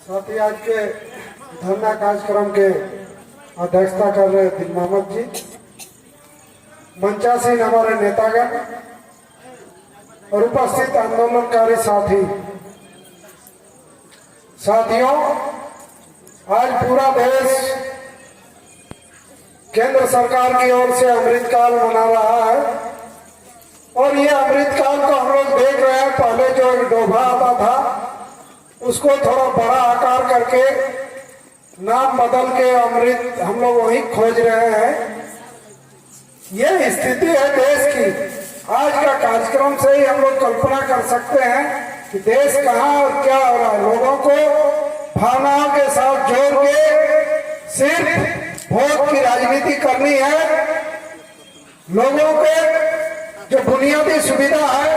साथ ही आज के धरना कार्यक्रम के अध्यक्षता कर रहे दिल मोहम्मद जी, मंचासीन हमारे नेतागण और उपस्थित आंदोलनकारी साथियों, आज पूरा देश केंद्र सरकार की ओर से अमृतकाल मना रहा है और ये अमृतकाल को हम लोग देख रहे हैं। पहले जो एक डोभा आता था उसको थोड़ा बड़ा आकार करके नाम बदल के अमृत हम लोग वही खोज रहे हैं। ये स्थिति है देश की। आज का कार्यक्रम से ही हम लोग कल्पना कर सकते हैं कि देश कहाँ और क्या हो रहा है। लोगों को भावनाओं के साथ जोड़ के सिर्फ वोट की राजनीति करनी है। लोगों के जो बुनियादी सुविधा है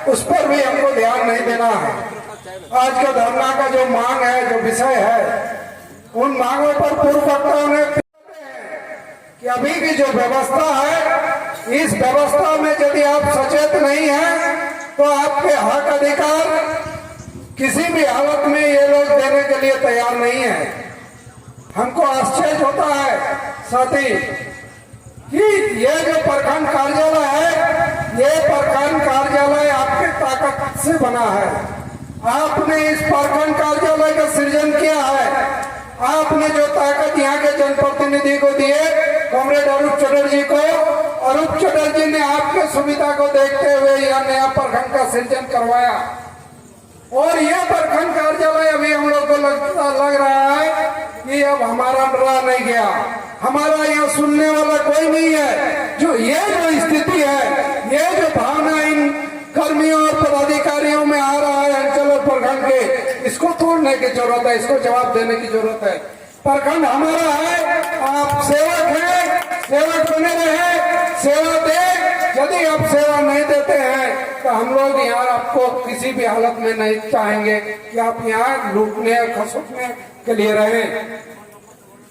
उस पर भी हमको ध्यान नहीं देना है। आज का धरना का जो मांग है, जो विषय है, उन मांगों पर पूर्व वक्ताओं ने कि अभी की जो व्यवस्था है, इस व्यवस्था में यदि आप सचेत नहीं हैं तो आपके हक अधिकार किसी भी हालत में ये लोग देने के लिए तैयार नहीं है। हमको आश्चर्य होता है साथी कि ये जो प्रखंड कार्यालय है, ये प्रखंड कार्यालय आपके ताकत से बना है। आपने इस प्रखंड कार्यालय का सृजन किया है। आपने जो ताकत यहाँ के जनप्रतिनिधि को दिए, कॉमरेड अरूप चटर्जी को, अरूप चटर्जी ने आपके सुविधा को देखते हुए यह नया प्रखंड का सृजन करवाया और यह प्रखंड कार्यालय अभी हम लोग को लग रहा है कि अब हमारा रहा नहीं गया। हमारा यहाँ सुनने वाला कोई नहीं है। जो स्थिति है, ये जो भावना इन कर्मियों और पदाधिकारियों में आ रहा है अंचल और प्रखंड के, इसको तोड़ने की जरूरत है, इसको जवाब देने की जरूरत है। प्रखंड हमारा है, आप सेवक हैं, सेवक बने रहे, सेवा दे। यदि आप सेवा नहीं देते हैं तो हम लोग यहाँ आपको किसी भी हालत में नहीं चाहेंगे कि आप यहाँ लूटने और खसोटने के लिए रहें।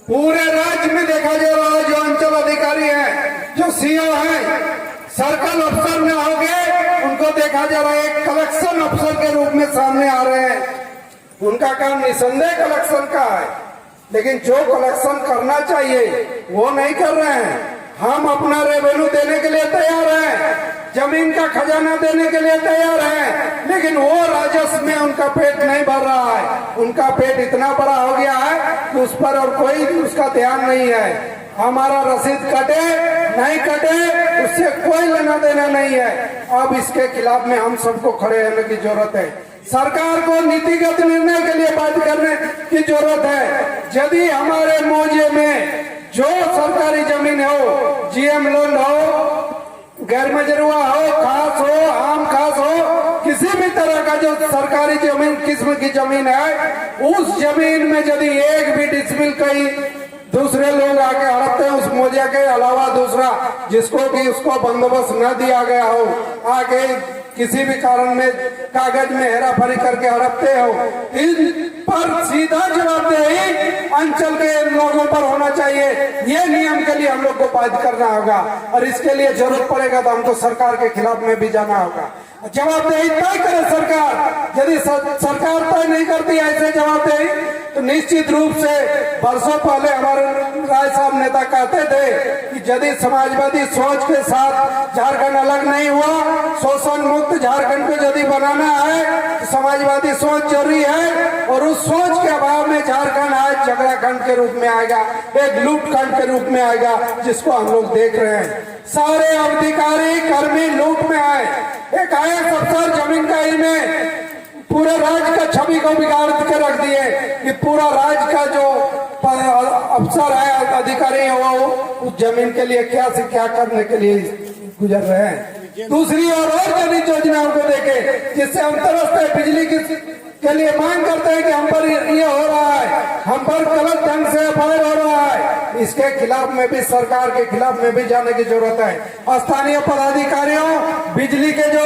पूरे राज्य में देखा जा रहा है, जो अंचल अधिकारी हैं, जो सीओ हैं, सर्कल अफसर में हो गए, उनको देखा जा रहा है एक कलेक्शन अफसर के रूप में सामने आ रहे हैं। उनका काम निसंदेह कलेक्शन का है, लेकिन जो कलेक्शन करना चाहिए वो नहीं कर रहे हैं। हम अपना रेवेन्यू देने के लिए तैयार हैं, जमीन का खजाना देने के लिए तैयार हैं, लेकिन वो राजस्व में उनका पेट नहीं भर रहा है। उनका पेट इतना बड़ा हो गया है कि उस पर और कोई उसका ध्यान नहीं है। हमारा रसीद कटे नहीं कटे उससे कोई लेना देना नहीं है। अब इसके खिलाफ में हम सबको खड़े होने की जरूरत है। सरकार को नीतिगत निर्णय के लिए बात करने की जरूरत है। यदि हमारे मौजे में जो सरकारी जमीन हो, जीएम लोन हो, गैर मजरूआ हो, खास हो, आम खास हो, किसी भी तरह का जो सरकारी जमीन किस्म की जमीन है, उस जमीन में यदि एक भी डिसमिल कहीं दूसरे लोग आके हड़पते हैं, उस मौजे के अलावा दूसरा जिसको भी उसको बंदोबस्त न दिया गया हो, आके किसी भी कारण में कागज में हेराफेरी करके हड़पते हो, इन पर सीधा जवाबदेही अंचल के लोगों पर होना चाहिए। ये नियम के लिए हम लोग को बात करना होगा और इसके लिए जरूरत पड़ेगा तो हमको सरकार के खिलाफ में भी जाना होगा। जवाबदेही तय करे सरकार। यदि सरकार तय नहीं करती ऐसे जवाबदेही तो निश्चित रूप से वर्षों पहले हमारे राय साहब नेता कहते थे कि यदि समाजवादी सोच के साथ झारखंड अलग नहीं हुआ, शोषण मुक्त झारखंड को यदि बनाना है तो समाजवादी सोच जरूरी है और उस सोच के अभाव में झारखंड आज झगड़ा खंड के रूप में आएगा, एक लूट खंड के रूप में आएगा, जिसको हम लोग देख रहे हैं। सारे अधिकारी कर्मी लूट में आए। एक आईएएस अफसर जमीन का ही में पूरे राज्य का छवि को बिगाड़ के रख दिए कि पूरा राज्य का जो अफसर है, अधिकारी है, वो उस जमीन के लिए क्या से क्या करने के लिए गुजर रहे हैं। दूसरी ओर और जन योजनाओं को देखे जिससे हम तरसते बिजली के लिए मांग करते हैं कि हम पर ये हो रहा है, हम पर गलत ढंग से एफआईआर हो रहा है। इसके खिलाफ में भी सरकार के खिलाफ में भी जाने की जरूरत है। स्थानीय पदाधिकारियों, बिजली के जो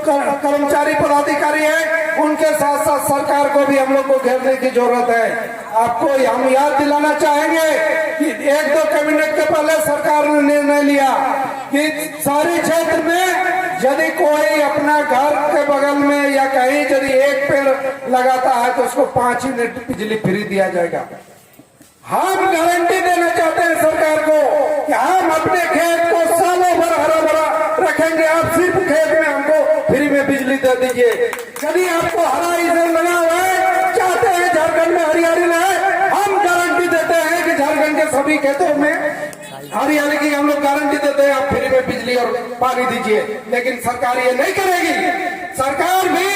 कर्मचारी पदाधिकारी है, उनके साथ साथ सरकार को भी हम लोग को घेरने की जरूरत है। आपको हम याद दिलाना चाहेंगे कि 1-2 कैबिनेट के पहले सरकार ने निर्णय लिया कि सारे क्षेत्र में यदि कोई अपना घर के बगल में या कहीं यदि एक पेड़ लगाता है तो उसको 5 यूनिट बिजली फ्री दिया जाएगा। हम गारंटी देना चाहते हैं सरकार को कि हम अपने खेत को सालों भर हरा भरा रखेंगे, आप सिर्फ खेत में हमको फ्री में बिजली दे दीजिए। यदि आपको हरा ईंधन लगा हुआ है, चाहते हैं झारखंड में हरियाली रहे, हम गारंटी देते हैं कि झारखंड के सभी खेतों में हरियाली की हम लोग गारंटी देते हैं, आप फ्री में बिजली और पानी दीजिए। लेकिन सरकार ये नहीं करेगी। सरकार भी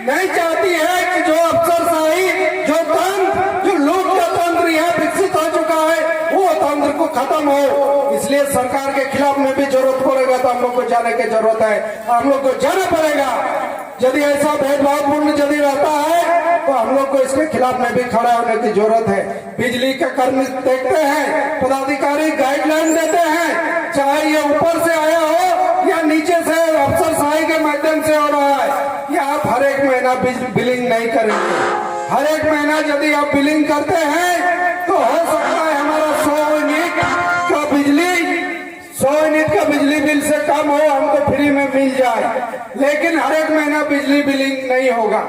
नहीं चाहती है कि जो अफसरशाही, जो तंत्र, जो लोकतंत्र यहाँ विकसित हो चुका है, वो तंत्र को खत्म हो। इसलिए सरकार के खिलाफ में भी जरूरत पड़ेगा तो हम लोग को जाने की जरूरत है, हम लोग को जाना पड़ेगा। यदि ऐसा भेदभावपूर्ण यदि रहता है तो हम लोग को इसके खिलाफ में भी खड़ा होने की जरूरत है। बिजली का कर्मी देखते हैं, पदाधिकारी गाइडलाइन देते हैं, चाहे ये ऊपर से आया हो या नीचे से अफसरशाही के माध्यम से हो रहा है, कि आप हर एक महीना बिलिंग नहीं करेंगे। हर एक महीना यदि आप बिलिंग करते हैं तो हो सकता है हमारा 100 यूनिट का बिजली बिल से कम हो, हमको फ्री में मिल जाए। लेकिन हर एक महीना बिजली बिलिंग नहीं होगा,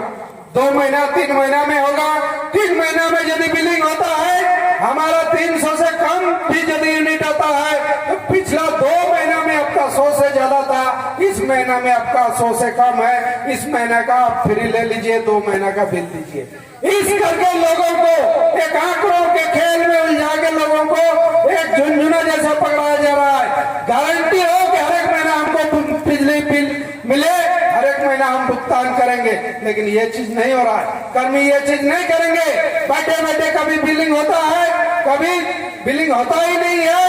2 महीना 3 महीना में होगा। 3 महीना में यदि बिलिंग होता है, हमारा 300 से कम भी यदि यूनिट आता है तो पिछला 2 महीना में आपका 100 से ज्यादा था, इस महीना में आपका 100 से कम है, इस महीने का आप फ्री ले लीजिए, 2 महीना का बिल दीजिए। इस करके लोगों को एक आंकड़ों के खेल में उलझा के लोगों को एक झुंझुना जैसा पकड़ाया जा रहा है। गारंटी हो कि हर एक महीना हमको बिजली बिल मिले, हर एक महीना हम भुगतान करेंगे, लेकिन ये चीज नहीं हो रहा है। कर्मी ये चीज नहीं करेंगे। बैठे बैठे कभी बिलिंग होता है, कभी बिलिंग होता ही नहीं है,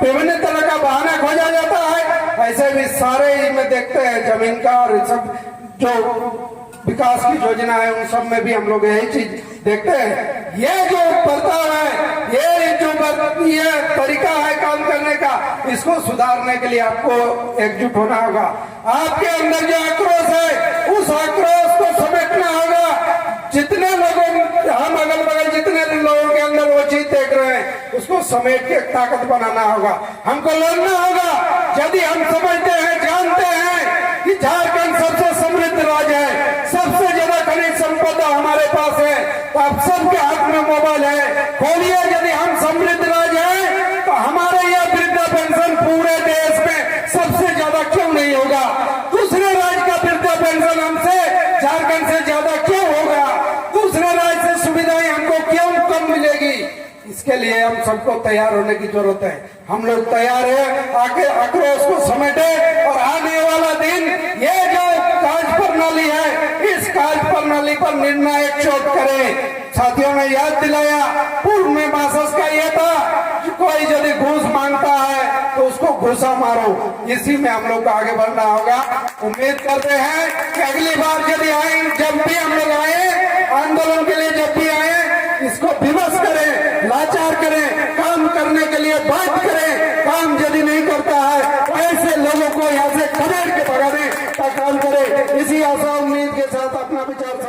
विभिन्न तरह का बहाना खोजा जाता है। ऐसे भी सारे में देखते हैं जमीन का और सब जो विकास की योजना है उन सब में भी हम लोग यही चीज देखते हैं। ये जो बर्ताव है, ये जो ये तरीका है काम करने का, इसको सुधारने के लिए आपको एकजुट होना होगा। आपके अंदर जो आक्रोश है, उस आक्रोश को समेटना होगा। जितने लोगों, हम अगल बगल जितने लोगों के अंदर वो चीज देख रहे हैं, उसको समेट के ताकत बनाना होगा। हमको लड़ना होगा। यदि हम समझते हैं, जानते हैं कि झारखंड सबसे समृद्ध राज्य है, सबसे ज्यादा खनिज संपदा हमारे पास है, तो आप सबके हाथ में मोबाइल है, खोलिए। यदि हम समृद्ध राज्य है तो हमारे यह वृद्धा पेंशन पूरे देश में सबसे ज्यादा क्यों नहीं होगा? दूसरे राज्य का वृद्धा पेंशन हमसे, झारखंड से ज्यादा क्यों होगा? दूसरे राज्य से सुविधाएं हमको क्यों कम मिलेगी? इसके लिए हम सबको तैयार होने की जरूरत है। हम लोग तैयार है, आके आक्रोश को समेटे और आने वाला दिन ये जो कार्य प्रणाली है, इस कार्य प्रणाली पर निर्णायक चोट करे। साथियों ने याद दिलाया, पूर्व में मासस का ये था कि कोई यदि घूस मांगता है तो उसको घूसा मारो। इसी में हम लोग को आगे बढ़ना होगा। उम्मीद करते हैं कि अगली बार यदि आए, जब भी हम लोग आए आंदोलन के लिए, जब भी आए, इसको विवश करें, लाचार करें, काम करने के लिए बात करें। काम यदि नहीं करता है तो ऐसे लोगों को यहाँ से खदेड़ के भगाने का काम करें। इसी आशा उम्मीद के साथ अपना विचार